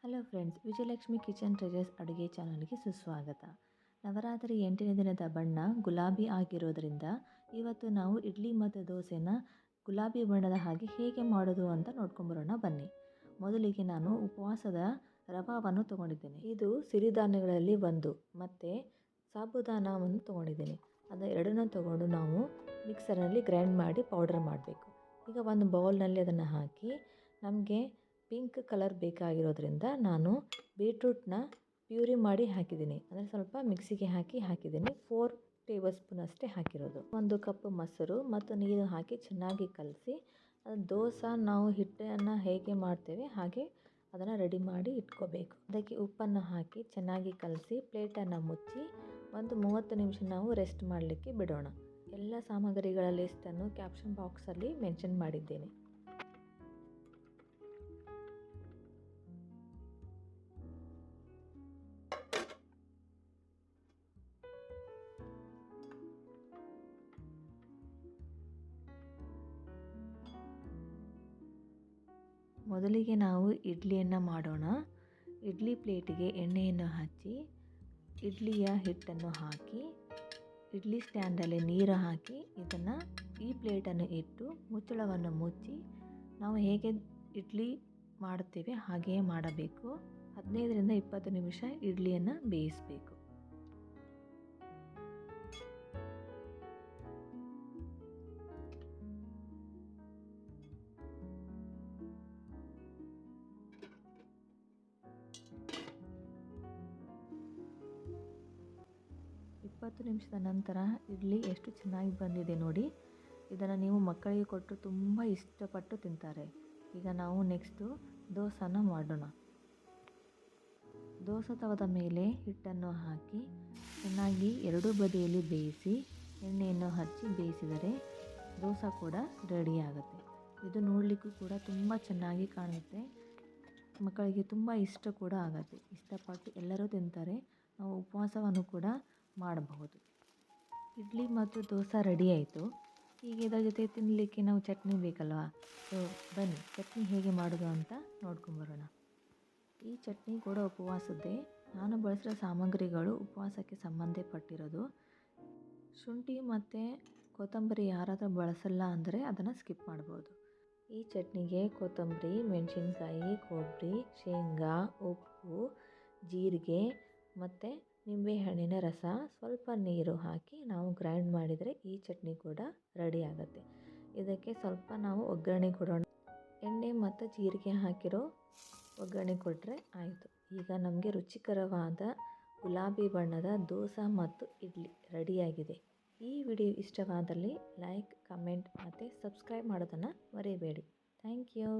Hello friends, Vijayalakshmi kitchen treasures ಅಡುಗೆ ಚಾನಲ್ಗೆ ಸುಸ್ವಾಗತ. ನವರಾತ್ರಿ 8ನೇ ದಿನದ ಬಣ್ಣ ಗುಲಾಬಿ ಆಗಿರೋದ್ರಿಂದ ಇವತ್ತು ನಾವು ಇಡ್ಲಿ ಮತ್ತು ದೋಸೆನ ಗುಲಾಬಿ ಬಣ್ಣದ ಹಾಗೆ ಹೇಗೆ ಮಾಡೋದು ಅಂತ ನೋಡ್ಕೊಂಬರೋಣ ಬನ್ನಿ. ಮೊದಲಿಗೆ ನಾನು ಉಪವಾಸದ ರವಾವನ್ನು ತೊಗೊಂಡಿದ್ದೇನೆ. ಇದು ಸಿರಿಧಾನ್ಯಗಳಲ್ಲಿ ಒಂದು ಮತ್ತು ಸಾಬುದಾನವನ್ನು ತೊಗೊಂಡಿದ್ದೇನೆ. ಅದು ಎರಡನ್ನೂ ತೊಗೊಂಡು ನಾವು ಮಿಕ್ಸರಲ್ಲಿ ಗ್ರೈಂಡ್ ಮಾಡಿ ಪೌಡರ್ ಮಾಡಬೇಕು. ಈಗ ಒಂದು ಬೌಲ್ನಲ್ಲಿ ಅದನ್ನು ಹಾಕಿ ನಮಗೆ ಪಿಂಕ್ ಕಲರ್ ಬೇಕಾಗಿರೋದ್ರಿಂದ ನಾನು ಬೀಟ್ರೂಟ್ನ ಪ್ಯೂರಿ ಮಾಡಿ ಹಾಕಿದ್ದೀನಿ. ಅಂದರೆ ಸ್ವಲ್ಪ ಮಿಕ್ಸಿಗೆ ಹಾಕಿದ್ದೀನಿ. 4 ಟೇಬಲ್ ಸ್ಪೂನ್ ಅಷ್ಟೇ ಹಾಕಿರೋದು. 1 ಕಪ್ ಮೊಸರು ಮತ್ತು ನೀರು ಹಾಕಿ ಚೆನ್ನಾಗಿ ಕಲಸಿ ದೋಸೆ ನಾವು ಹಿಟ್ಟನ್ನು ಹೇಗೆ ಮಾಡ್ತೇವೆ ಹಾಗೆ ಅದನ್ನು ರೆಡಿ ಮಾಡಿ ಇಟ್ಕೋಬೇಕು. ಅದಕ್ಕೆ ಉಪ್ಪನ್ನು ಹಾಕಿ ಚೆನ್ನಾಗಿ ಕಲಸಿ ಪ್ಲೇಟನ್ನು ಮುಚ್ಚಿ ಒಂದು 30 ನಿಮಿಷ ನಾವು ರೆಸ್ಟ್ ಮಾಡಲಿಕ್ಕೆ ಬಿಡೋಣ. ಎಲ್ಲ ಸಾಮಗ್ರಿಗಳ ಲಿಸ್ಟನ್ನು ಕ್ಯಾಪ್ಷನ್ ಬಾಕ್ಸಲ್ಲಿ ಮೆನ್ಷನ್ ಮಾಡಿದ್ದೇನೆ. ಮೊದಲಿಗೆ ನಾವು ಇಡ್ಲಿಯನ್ನು ಮಾಡೋಣ. ಇಡ್ಲಿ ಪ್ಲೇಟಿಗೆ ಎಣ್ಣೆಯನ್ನು ಹಚ್ಚಿ ಇಡ್ಲಿಯ ಹಿಟ್ಟನ್ನು ಹಾಕಿ ಇಡ್ಲಿ ಸ್ಟ್ಯಾಂಡಲ್ಲಿ ನೀರು ಹಾಕಿ ಇದನ್ನು ಈ ಪ್ಲೇಟನ್ನು ಇಟ್ಟು ಮುಚ್ಚಳವನ್ನು ಮುಚ್ಚಿ ನಾವು ಹೇಗೆ ಇಡ್ಲಿ ಮಾಡುತ್ತೇವೆ ಹಾಗೆಯೇ ಮಾಡಬೇಕು. 15ರಿಂದ 20 ನಿಮಿಷ ಇಡ್ಲಿಯನ್ನು ಬೇಯಿಸಬೇಕು. ಇಪ್ಪತ್ತು ನಿಮಿಷದ ನಂತರ ಇಡ್ಲಿ ಎಷ್ಟು ಚೆನ್ನಾಗಿ ಬಂದಿದೆ ನೋಡಿ. ಇದನ್ನು ನೀವು ಮಕ್ಕಳಿಗೆ ಕೊಟ್ಟರು ತುಂಬ ಇಷ್ಟಪಟ್ಟು ತಿಂತಾರೆ. ಈಗ ನಾವು ನೆಕ್ಸ್ಟು ದೋಸೆನ ಮಾಡೋಣ. ದೋಸೆ ತವದ ಮೇಲೆ ಹಿಟ್ಟನ್ನು ಹಾಕಿ ಚೆನ್ನಾಗಿ ಎರಡೂ ಬದಿಯಲ್ಲಿ ಬೇಯಿಸಿ ಎಣ್ಣೆಯನ್ನು ಹಚ್ಚಿ ಬೇಯಿಸಿದರೆ ದೋಸೆ ಕೂಡ ರೆಡಿ ಆಗುತ್ತೆ. ಇದು ನೋಡಲಿಕ್ಕೂ ಕೂಡ ತುಂಬ ಚೆನ್ನಾಗಿ ಕಾಣುತ್ತೆ. ಮಕ್ಕಳಿಗೆ ತುಂಬ ಇಷ್ಟ ಕೂಡ ಆಗುತ್ತೆ. ಇಷ್ಟಪಟ್ಟು ಎಲ್ಲರೂ ತಿಂತಾರೆ. ನಾವು ಉಪವಾಸವನ್ನು ಕೂಡ ಮಾಡಬಹುದು. ಇಡ್ಲಿ ಮತ್ತು ದೋಸೆ ರೆಡಿ ಆಯಿತು. ಈಗ ಇದರ ಜೊತೆ ತಿನ್ನಲಿಕ್ಕೆ ನಾವು ಚಟ್ನಿ ಬೇಕಲ್ವಾ. ಸೊ ಬನ್ನಿ ಚಟ್ನಿ ಹೇಗೆ ಮಾಡೋದು ಅಂತ ನೋಡ್ಕೊಂಬರೋಣ. ಈ ಚಟ್ನಿ ಕೂಡ ಉಪವಾಸದ್ದೇ. ನಾನು ಬಳಸಿರೋ ಸಾಮಗ್ರಿಗಳು ಉಪವಾಸಕ್ಕೆ ಸಂಬಂಧಪಟ್ಟಿರೋದು. ಶುಂಠಿ ಮತ್ತು ಕೊತ್ತಂಬರಿ ಯಾರಾದರೂ ಬಳಸಲ್ಲ ಅಂದರೆ ಅದನ್ನು ಸ್ಕಿಪ್ ಮಾಡ್ಬೋದು. ಈ ಚಟ್ನಿಗೆ ಕೊತ್ತಂಬರಿ, ಮೆಣಸಿನ್ಕಾಯಿ, ಕೊಬ್ಬರಿ, ಶೇಂಗಾ, ಉಪ್ಪು, ಜೀರಿಗೆ ಮತ್ತು ನಿಂಬೆಹಣ್ಣಿನ ರಸ, ಸ್ವಲ್ಪ ನೀರು ಹಾಕಿ ನಾವು ಗ್ರೈಂಡ್ ಮಾಡಿದರೆ ಈ ಚಟ್ನಿ ಕೂಡ ರೆಡಿ ಆಗುತ್ತೆ. ಇದಕ್ಕೆ ಸ್ವಲ್ಪ ನಾವು ಒಗ್ಗರಣೆ ಕೊಡೋಣ. ಎಣ್ಣೆ ಮತ್ತು ಜೀರಿಗೆ ಹಾಕಿರೋ ಒಗ್ಗರಣೆ ಕೊಟ್ಟರೆ ಆಯಿತು. ಈಗ ನಮಗೆ ರುಚಿಕರವಾದ ಗುಲಾಬಿ ಬಣ್ಣದ ದೋಸೆ ಮತ್ತು ಇಡ್ಲಿ ರೆಡಿಯಾಗಿದೆ. ಈ ವಿಡಿಯೋ ಇಷ್ಟವಾದಲ್ಲಿ ಲೈಕ್, ಕಮೆಂಟ್ ಮತ್ತು ಸಬ್ಸ್ಕ್ರೈಬ್ ಮಾಡೋದನ್ನು ಮರಿಬೇಡಿ. Thank you.